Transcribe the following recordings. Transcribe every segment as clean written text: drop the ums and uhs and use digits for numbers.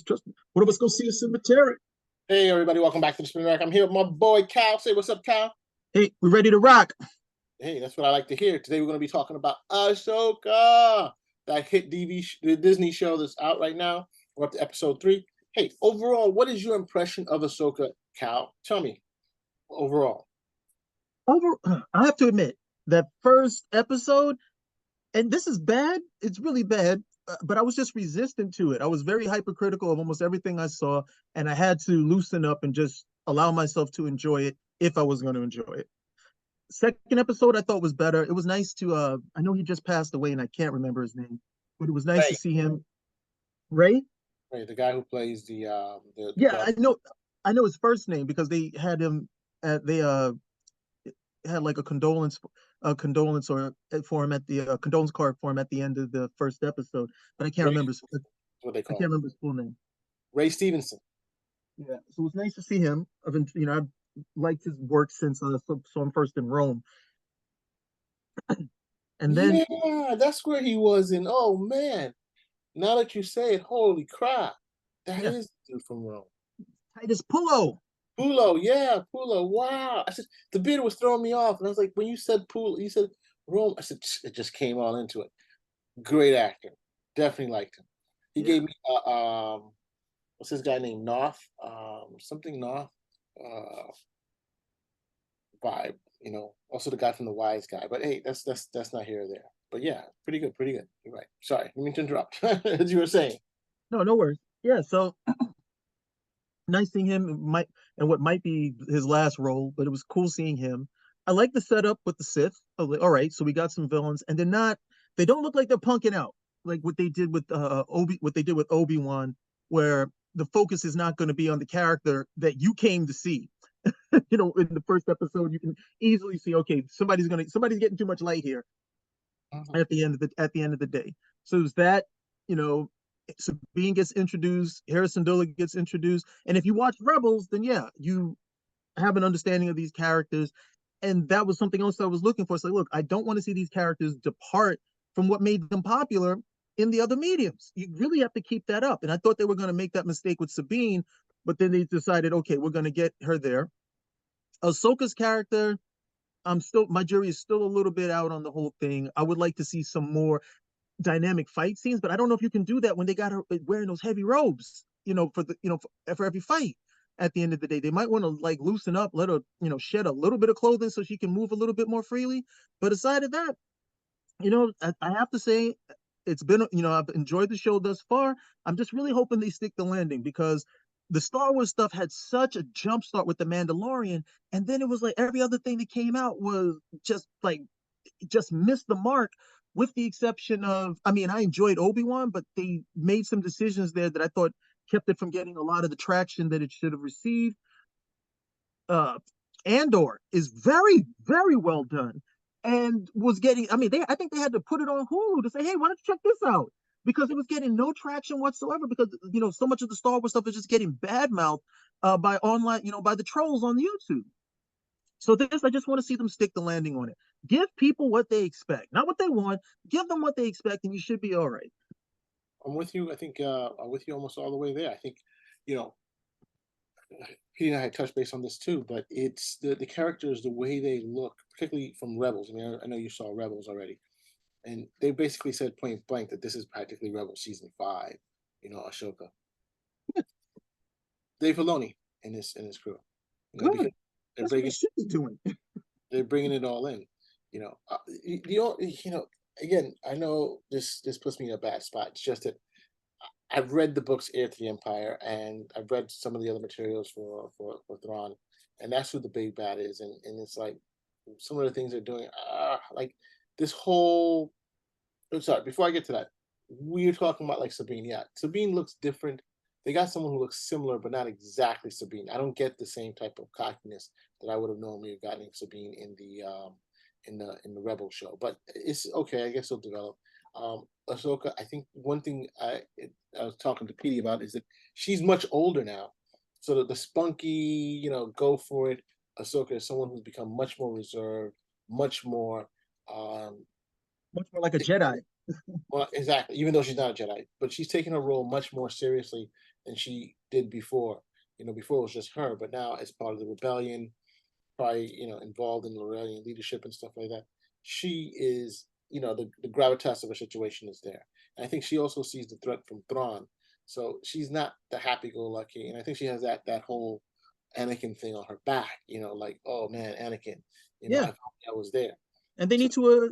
Trust me. One of us go see a cemetery. Hey everybody, welcome back to the Spin Rack. I'm here with my boy Cal. Say what's up, Cal. Hey, we ready to rock? Hey, that's what I like to hear. Today we're going to be talking about AHSOKA, that hit the Disney show that's out right now. We're up to episode 3. Hey, overall, what is your impression of Ahsoka, Cal? Tell me, overall. Over, I have to admit that first episode, and this is bad. It's really bad, but I was just resistant to it. I was very hypercritical of almost everything I saw, and I had to loosen up and just allow myself to enjoy it if I was going to enjoy it. Second episode, I thought was better. It was nice to. I know he just passed away, and I can't remember his name, but it was nice to Ray, see him. Ray? Ray, the guy who plays the Yeah, dark. I know his first name because they had him. They had like a condolence or for him at the condolence card for him at the end of the first episode, but Ray is what they I call can't him. remember his full name. Ray Stevenson. Yeah, so it's nice to see him. I've liked his work since saw him first in Rome, and then Yeah, that's where he was in. Oh man, now that you say it, holy crap, that yeah, is the dude from Rome. Titus Pullo. Pulo, yeah, Pulo. Wow. I said the beard was throwing me off. And I was like, when you said Pulo, you said Rome. I said it just came all into it. Great actor. Definitely liked him. He Yeah, gave me what's his guy named Noth? Something Noth uh vibe, Also the guy from the wise guy. But hey, that's not here or there. But yeah, pretty good, pretty good. You're right. Sorry, I didn't mean to interrupt. As you were saying. no worries. Yeah, so nice seeing him. Might and what might be his last role, but it was cool seeing him. I like the setup with the Sith. I was like, all right, so we got some villains, and they're not. They don't look like they're punking out like what they did with what they did with Obi-Wan, where the focus is not going to be on the character that you came to see. In the first episode, you can easily see, okay, somebody's getting too much light here Mhm. at the end of the day. So it's that, you know, Sabine gets introduced, Harrison Dilla gets introduced, and if you watch Rebels, then yeah, you have an understanding of these characters, and that was something else I was looking for. So look, I don't want to see these characters depart from what made them popular in the other mediums. You really have to keep that up, and I thought they were going to make that mistake with Sabine, but then they decided, okay, we're going to get her there. Ahsoka's character, my jury is still a little bit out on the whole thing. I would like to see some more dynamic fight scenes, but I don't know if you can do that when they got her wearing those heavy robes, for every fight. At the end of the day, they might want to like loosen up, let her, shed a little bit of clothing so she can move a little bit more freely. But aside of that, I have to say it's been, I've enjoyed the show thus far. I'm just really hoping they stick the landing because the Star Wars stuff had such a jump start with the Mandalorian, and then it was like every other thing that came out was just missed the mark, with the exception of, I mean, I enjoyed Obi-Wan, but they made some decisions there that I thought kept it from getting a lot of the traction that it should have received. uh Andor is very, very well done, and was getting, I mean, I think they had to put it on Hulu to say, hey, why don't you check this out? Because it was getting no traction whatsoever, because so much of the Star Wars stuff is just getting bad mouthed by online, by the trolls on YouTube. So this, I just want to see them stick the landing on it. Give people what they expect, not what they want. Give them what they expect, and you should be all right. I'm with you. I think I'm with you almost all the way there. I think, you know, Pete and I had touched base on this too, but it's the characters, the way they look, particularly from Rebels. I mean, I know you saw Rebels already, and they basically said point blank that this is practically Rebels season 5. Ashoka, Dave Filoni and his crew. Because Good. they're That's what they bringing should be doing. they're bringing it all in. Again, I know this puts me in a bad spot. It's just that I've read the books Heir to the Empire, and I've read some of the other materials for Thrawn, and that's who the big bad is. And it's like some of the things they're doing, like this whole. I'm sorry. Before I get to that, we're talking about like Sabine. Yeah, Sabine looks different. They got someone who looks similar, but not exactly Sabine. I don't get the same type of cockiness that I would have normally gotten in Sabine in the Rebel show. But it's okay. I guess it'll develop. Ahsoka, I think one thing I was talking to Petey about is that she's much older now, so that the spunky, go for it. Ahsoka is someone who's become much more reserved, much more. Um, Much more like a Jedi. well, exactly. Even though she's not a Jedi, but she's taking her role much more seriously than she did before. Before it was just her, but now as part of the rebellion, probably involved in the rebellion leadership and stuff like that. She is, the gravitas of her situation is there. And I think she also sees the threat from Thrawn, so she's not the happy-go-lucky. And I think she has that whole Anakin thing on her back. Like, oh man, Anakin. I Yeah, thought I was there. and So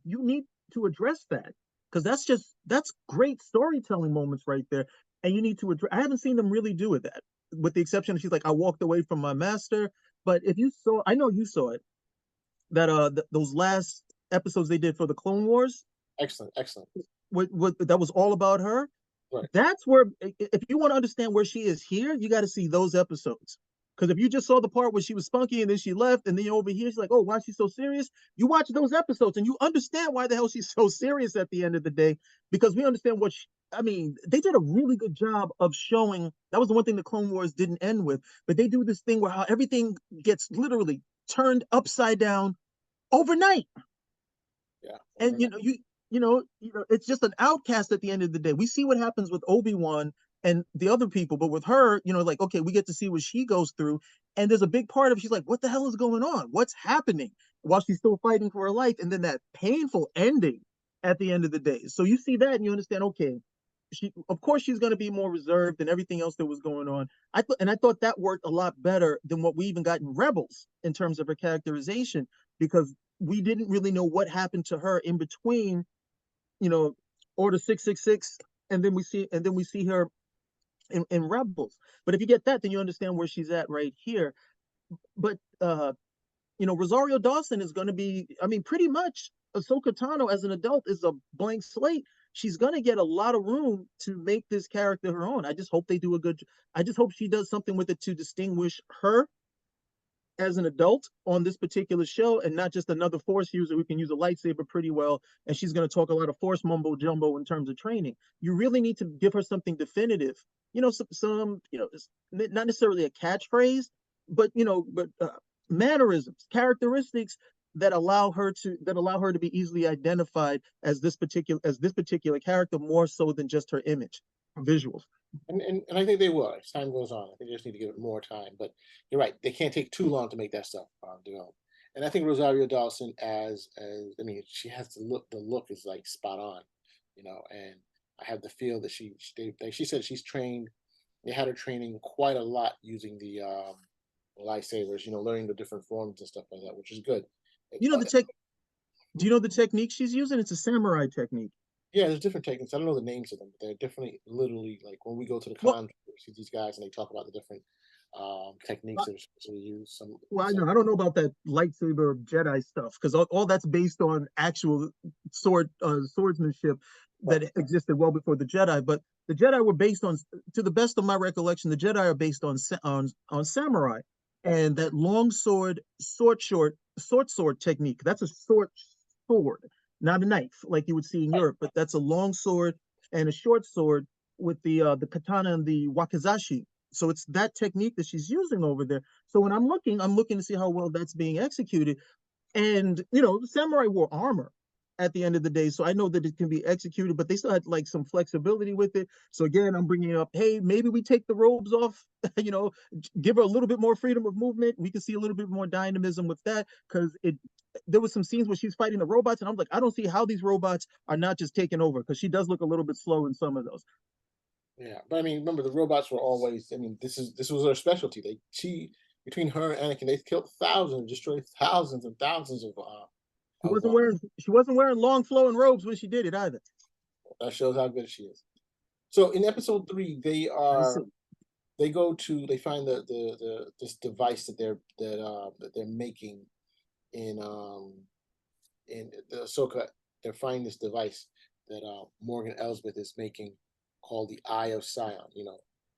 you need to address that, because that's great storytelling moments right there, and you need to address. I haven't seen them really do it that, with the exception of she's like, I walked away from my master. But if you saw, I know you saw it, that those last episodes they did for the Clone Wars, excellent, excellent. what that was all about her. Right. That's where, if you want to understand where she is here, you got to see those episodes. Because if you just saw the part where she was spunky and then she left, and then over here she's like, oh, why is she so serious? You watch those episodes and you understand why the hell she's so serious at the end of the day. Because we understand what I mean, they did a really good job of showing. That was the one thing the Clone Wars didn't end with, but they do this thing where how everything gets literally turned upside down overnight. Yeah. And it's just an outcast at the end of the day. We see what happens with Obi-Wan and the other people, but with her, like, okay, we get to see what she goes through. And there's a big part of, she's like, what the hell is going on? What's happening? While she's still fighting for her life. And then that painful ending at the end of the day. So you see that and you understand, okay, of course she's going to be more reserved than everything else that was going on. I thought that worked a lot better than what we even got in Rebels in terms of her characterization, because we didn't really know what happened to her in between, Order 666, and then we see her in Rebels. But if you get that, then you understand where she's at right here. But Rosario Dawson is going to be, I mean, pretty much Ahsoka Tano as an adult is a blank slate. She's going to get a lot of room to make this character her own. I just hope they do a good. I just hope she does something with it to distinguish her as an adult on this particular show, and not just another Force user who can use a lightsaber pretty well, and she's going to talk a lot of Force mumbo jumbo in terms of training. You really need to give her something definitive. Some not necessarily a catchphrase, but mannerisms, characteristics that allow her to be easily identified as this particular character, more so than just her image, her visuals. And I think they will as time goes on. I think they just need to give it more time. But you're right; they can't take too long to make that stuff develop. And I think Rosario Dawson, as I mean, she has the look. The look is like spot on, And I have the feel that she said she's trained. They had her training quite a lot using the lightsabers. Learning the different forms and stuff like that, which is good. It, You know the tech. Do you know the technique she's using? It's a samurai technique. Yeah, there's different techniques. I don't know the names of them, but they're definitely literally like when we go to the Well, con, we see these guys and they talk about the different techniques that are supposed to use. I know I don't know about that lightsaber Jedi stuff, because all that's based on actual swordsmanship Right, that existed well before the Jedi. But the Jedi were based on, to the best of my recollection, the Jedi are based on samurai, right, and that long sword technique. That's a sword, not a knife like you would see in right. Europe, but that's a long sword and a short sword with the katana and the wakizashi. So it's that technique that she's using over there. So when I'm looking to see how well that's being executed. And the samurai wore armor at the end of the day, so I know that it can be executed, but they still had like some flexibility with it. So again, I'm bringing up, hey, maybe we take the robes off, give her a little bit more freedom of movement. We can see a little bit more dynamism with that, because there was some scenes where she's fighting the robots, and I'm like, I don't see how these robots are not just taking over, because she does look a little bit slow in some of those. Yeah, but I mean, remember the robots were always. I mean, this was their specialty. She between her and Anakin, they killed thousands, destroyed thousands and thousands She of wasn't wearing she wasn't wearing long flowing robes when she did it either. that shows how good she is. So in episode 3, I see. they find the this device that they're making in the Ahsoka. They're finding this device that Morgan Elsbeth is making called the Eye of Sion.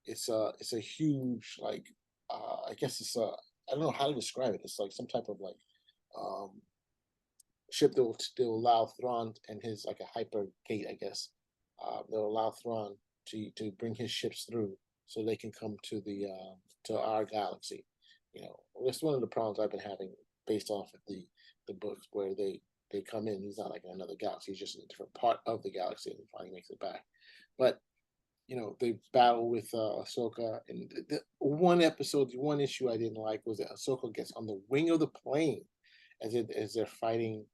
It's a huge like I guess it's a I don't know how to describe it. It's like some type of like um, ship that will allow Thrawn and his like a hyper gate, I guess. They'll allow Thrawn to bring his ships through so they can come to our galaxy. That's one of the problems I've been having based off of the books where they come in. He's not like in another galaxy. He's just in a different part of the galaxy and finally makes it back. But they battle with Ahsoka. And the one episode, the one issue I didn't like was that Ahsoka gets on the wing of the plane as they're fighting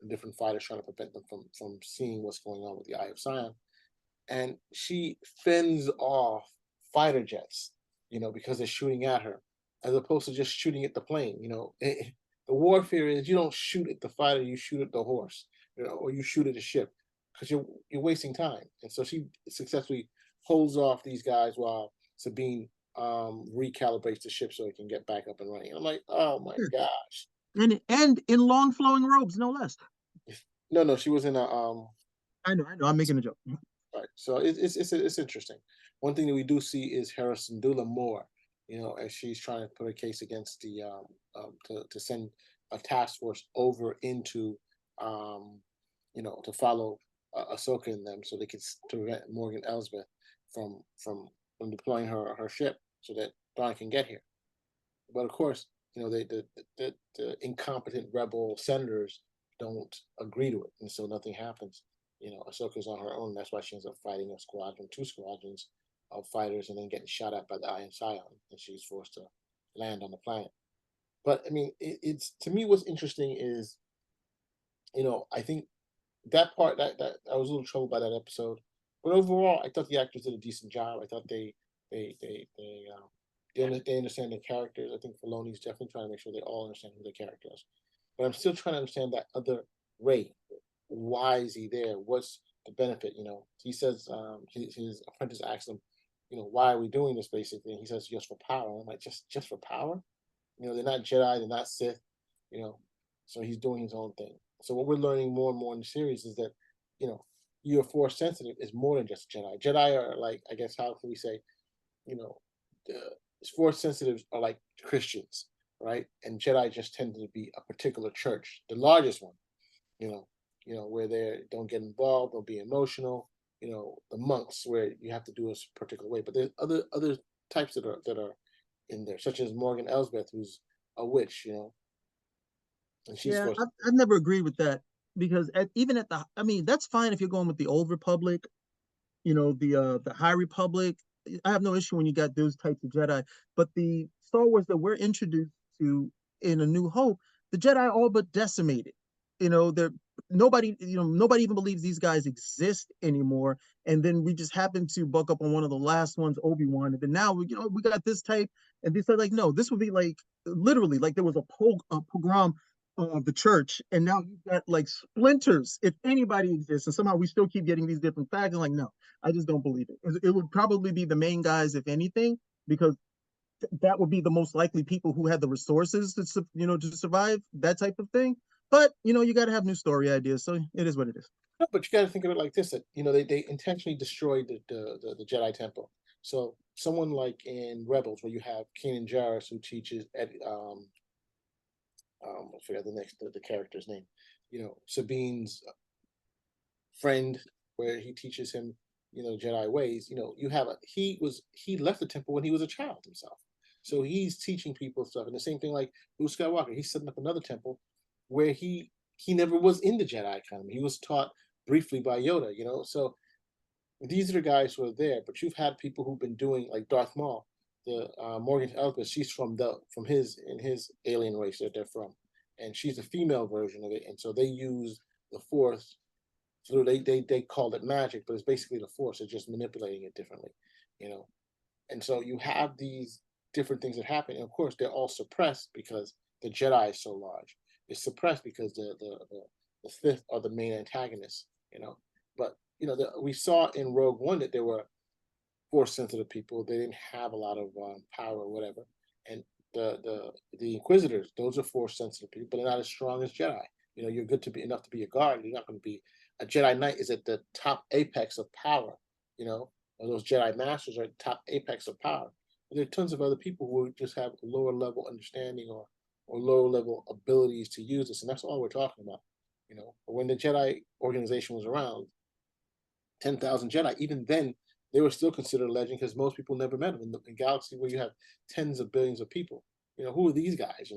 different fighters trying to prevent them from seeing what's going on with the Eye of Sion, and she fends off fighter jets, because they're shooting at her, as opposed to just shooting at the plane. The warfare is you don't shoot at the fighter, you shoot at the horse, or you shoot at the ship, because you're wasting time. And so she successfully holds off these guys while Sabine recalibrates the ship so it can get back up and running. And I'm like, oh my gosh. And in long flowing robes, no less. No, no, she was in a I know. I'm making a joke. right. So it's interesting. One thing that we do see is Harrison Dula more, as she's trying to put a case against the to send a task force over into to follow Ahsoka in them, so they could to prevent Morgan Elsbeth from deploying her ship so that Dawn can get here. But of course, the incompetent rebel senators don't agree to it, and so nothing happens. Ahsoka's on her own. That's why she ends up fighting a squadron, two squadrons of fighters, and then getting shot at by the Iron Scion, and she's forced to land on the planet. But I mean, it's to me, what's interesting is, I think that part that I was a little troubled by that episode, but overall, I thought the actors did a decent job. I thought they understand the characters. I think Filoni's definitely trying to make sure they all understand who the character is. But I'm still trying to understand that other Ray. Why is he there? What's the benefit? He says his apprentice asks him, why are we doing this basically? And he says just for power. I'm like, just for power? They're not Jedi, they're not Sith, you know. So he's doing his own thing. So what we're learning more and more in the series is that, you're force sensitive is more than just Jedi. Jedi are like, I guess, how can we say, you know, the force sensitives are like Christians, right? And Jedi just tend to be a particular church, the largest one, you know, where they don't get involved, don't be emotional, the monks where you have to do a particular way. But there's other types that are in there, such as Morgan Elsbeth, who's a witch, and she's Yeah, forced. I've never agreed with that because even at I mean, that's fine if you're going with the old Republic, the High Republic. I have no issue when you got those types of Jedi, but the Star Wars that we're introduced to in A New Hope, the Jedi all but decimated. They're nobody even believes these guys exist anymore. And then we just happen to buck up on one of the last ones, Obi-Wan, and then now we got this type, and they said like, no, this would be like literally like there was a pogrom of the church, and now you've got like splinters, if anybody exists, and somehow we still keep getting these different facts. And like, no, I just don't believe it. It would probably be the main guys, if anything, because that would be the most likely people who had the resources to survive that type of thing. But you got to have new story ideas, so it is what it is. No, but you got to think of it like this: that they intentionally destroyed the Jedi Temple. So someone like in Rebels, where you have Kanan Jarrus, who teaches I forgot the character's name. Sabine's friend, where he teaches him, Jedi ways. He left the temple when he was a child himself, so he's teaching people stuff. And the same thing like Luke Skywalker, he's setting up another temple where he never was in the Jedi Academy. He was taught briefly by Yoda. So these are the guys who are there. But you've had people who've been doing like Darth Maul, the Morgan Elsbeth. She's from his alien race that they're from, and she's a female version of it. And so they use the Force. So they call it magic, but it's basically the Force. They're just manipulating it differently, you know. And so you have these different things that happen, and of course they're all suppressed because the Jedi is so large. It's suppressed because the Sith are the main antagonists, But we saw in Rogue One that there were force sensitive people. They didn't have a lot of power or whatever, and the Inquisitors, those are force sensitive people, but they're not as strong as Jedi. You're good to be enough to be a guard. You're not going to be a Jedi Knight is at the top apex of power. Or those Jedi Masters are at the top apex of power. But there are tons of other people who just have a lower level understanding or lower level abilities to use this, and that's all we're talking about. But when the Jedi organization was around, 10,000 Jedi, even then they were still considered a legend because most people never met them in the galaxy where you have tens of billions of people. Who are these guys?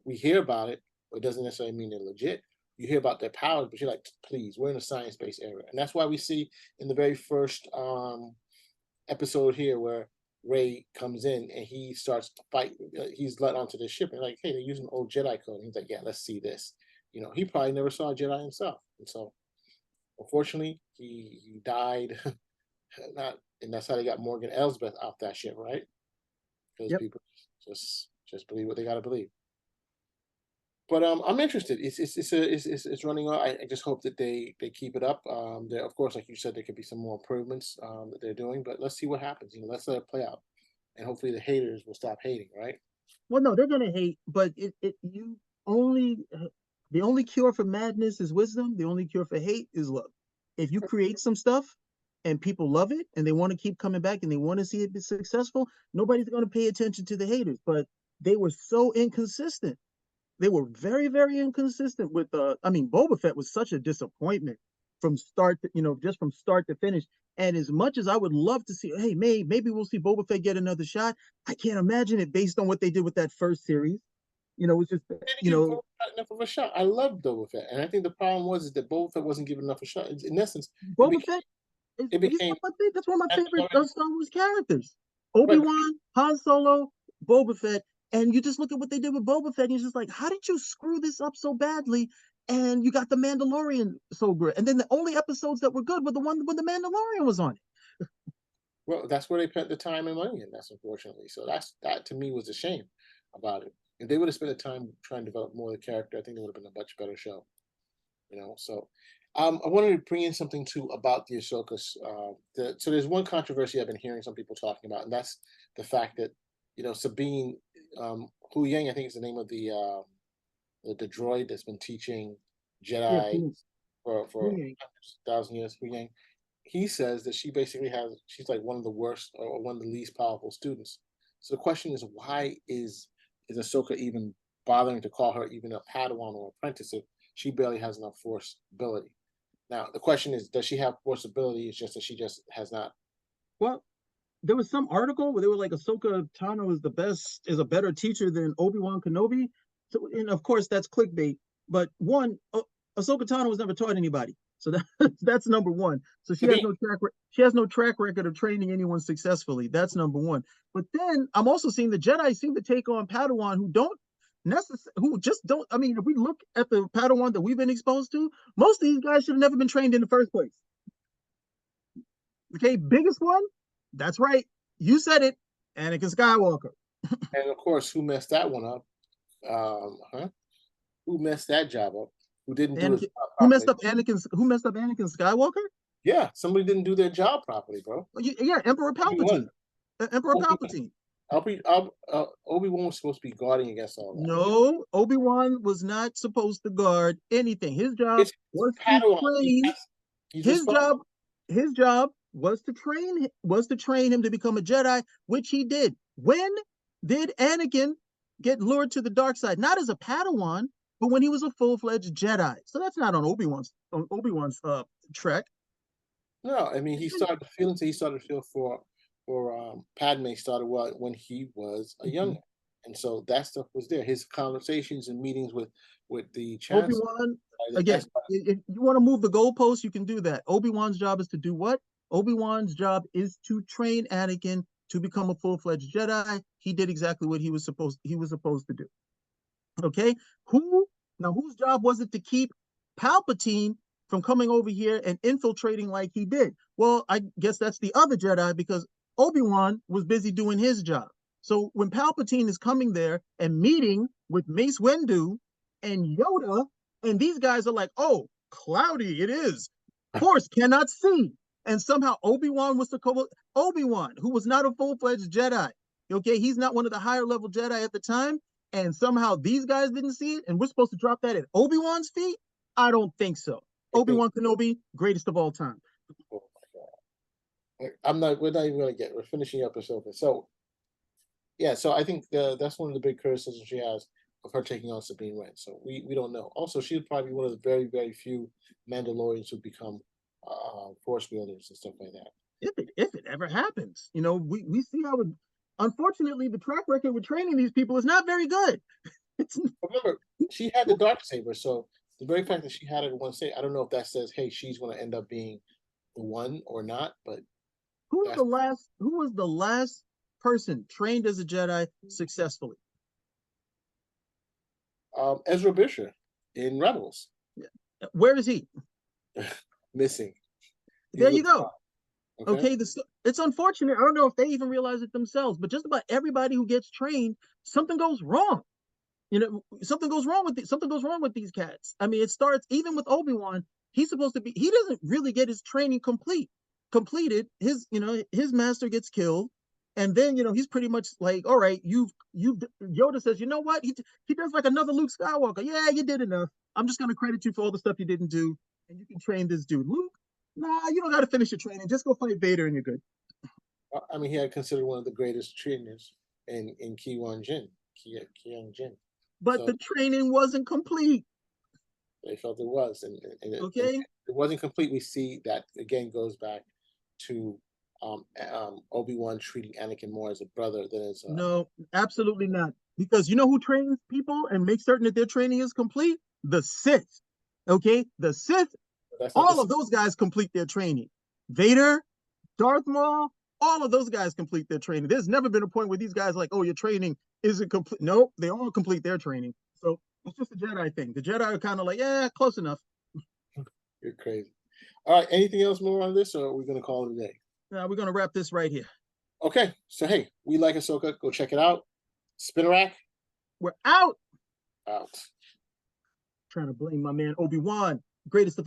We hear about it, but it doesn't necessarily mean they're legit. You hear about their powers, but you're like, please, we're in a science-based era. And that's why we see in the very first episode here where Ray comes in and he starts to fight. He's let onto the ship and like, hey, they're using old Jedi code. And he's like, yeah, let's see this. He probably never saw a Jedi himself, and so unfortunately, he died. Not, and that's how they got Morgan Elsbeth off that ship, right? Because Yep. people just believe what they got to believe. But I'm interested. It's running on. I just hope that they keep it up. There, of course, like you said, there could be some more improvements that they're doing, but let's see what happens. Let's let it play out, and hopefully the haters will stop hating, right? Well, no, they're gonna hate, but you only the only cure for madness is wisdom. The only cure for hate is love. If you create some stuff and people love it and they want to keep coming back and they want to see it be successful, nobody's gonna pay attention to the haters. But they were so inconsistent. They were very, very inconsistent with I mean, Boba Fett was such a disappointment from start to, just from start to finish. And as much as I would love to see, hey, maybe we'll see Boba Fett get another shot, I can't imagine it based on what they did with that first series. It's just, Didn't give Boba Fett enough of a shot. I loved Boba Fett, and I think the problem was is that Boba Fett wasn't given enough of a shot. In essence, it Boba became Fett is it he's became that's one of my favorite Mandalorian. Star Wars characters. Right, Obi-Wan, Han Solo, Boba Fett, and you just look at what they did with Boba Fett, and you're just like, how did you screw this up so badly? And you got the Mandalorian so good, and then the only episodes that were good were the one when the Mandalorian was on it. well, that's where they spent the time and money, and that's unfortunately. So that to me was a shame about it. If they would have spent the time trying to develop more of the character, I think it would have been a much better show. So I wanted to bring in something too about the Ahsoka. So there's one controversy I've been hearing some people talking about, and that's the fact that Sabine Hu Yang, I think is the name of the droid that's been teaching Yeah, Jedi for Fu-Yang. 1,000 years. Hu Yang, he says that she's like one of the worst or one of the least powerful students. So the question is, why is Ahsoka even bothering to call her even a Padawan or apprentice if she barely has enough force ability? Now the question is, does she have force ability? It's just that she just has not. Well, there was some article where they were like Ahsoka Tano is a better teacher than Obi-Wan Kenobi. So, and of course that's clickbait. But one, Ahsoka Tano was never taught anybody. So that's number one. So Sabine, she has no track record of training anyone successfully. That's number one. But then I'm also seeing the Jedi seem to take on Padawan who just don't. I mean, if we look at the Padawan that we've been exposed to, most of these guys should have never been trained in the first place. Okay, biggest one. That's right. You said it. Anakin Skywalker. and of course, who messed that one up? Huh? Who messed that job up? Who didn't do his Anakin. job properly? Who messed up Anakin Skywalker? Yeah, somebody didn't do their job properly, bro. Yeah, Emperor Obi-Wan. Palpatine. Emperor Palpatine. Obi-Wan was supposed to be guarding against all that. No, Obi-Wan was not supposed to guard anything. His job It's was to Padawan. train. He's His responsible. job, his job was to train him to become a Jedi, which he did. When did Anakin get lured to the dark side? Not as a Padawan, but when he was a full-fledged Jedi. So that's not on Obi-Wan's track. No, I mean he started to feel for Padme started when he was a young, and so that stuff was there. His conversations and meetings with the chancellor. Obi-Wan, That's again, if you want to move the goalposts, you can do that. Obi-Wan's job is to do what? Obi-Wan's job is to train Anakin to become a full-fledged Jedi. He did exactly what he was supposed to do. Okay? Whose job was it to keep Palpatine from coming over here and infiltrating like he did? Well, I guess that's the other Jedi because Obi-Wan was busy doing his job. So when Palpatine is coming there and meeting with Mace Windu and Yoda, and these guys are like, oh, cloudy it is. Course cannot see. And somehow Obi-Wan was Obi-Wan, who was not a full-fledged Jedi. Okay, he's not one of the higher level Jedi at the time. And somehow these guys didn't see it, and we're supposed to drop that at Obi-Wan's feet? I don't think so. I think. Obi-Wan Kenobi, greatest of all time. Oh my God. I'm not. We're not even going to get. We're finishing up Ahsoka. So yeah. So I think that's one of the big criticisms she has of her taking on Sabine Wren. So we don't know. Also, she's probably one of the very few Mandalorians who become force wielders and stuff like that. If it ever happens, we see how it. Unfortunately, the track record with training these people is not very good. It's Remember, she had the dark saber, so the very fact that she had it in one state, I don't know if that says, hey, she's going to end up being the one or not. But That's Who was the last person trained as a Jedi successfully? Ezra Bridger in Rebels. Where is he? Missing. He's There you with go. okay. Okay, it's unfortunate. I don't know if they even realize it themselves, but just about everybody who gets trained, something goes wrong. Something goes wrong with something goes wrong with these cats. I mean, it starts even with Obi-Wan. He's supposed to be. He doesn't really get his training completed. His master gets killed, and then he's pretty much like, all right, you've. Yoda says, you know what? He does like another Luke Skywalker. Yeah, you did enough. I'm just gonna credit you for all the stuff you didn't do, and you can train this dude. Luke, nah, you don't got to finish your training. Just go fight Vader, and you're good. I mean, he had considered one of the greatest trainers in Ki-Wan Jinn, Ki-Young Jin. But So the training wasn't complete. they felt it was, and Okay. it wasn't complete. We see that again goes back to Obi-Wan treating Anakin more as a brother than as a. No, absolutely not. Because you know who trains people and makes certain that their training is complete? The Sith. Okay? The Sith, That's not the all of those guys complete their training. Vader, Darth Maul, all of those guys complete their training. There's never been a point where these guys are like, oh, your training isn't complete. No, they all complete their training. So it's just a Jedi thing. The Jedi are kind of like, yeah, close enough. You're crazy. All right. Anything else more on this, or are we going to call it a day? Now we're gonna wrap this right here. Okay. So hey, we like Ahsoka. Go check it out. Spinnerack We're out. out. Trying to blame my man Obi-Wan, greatest of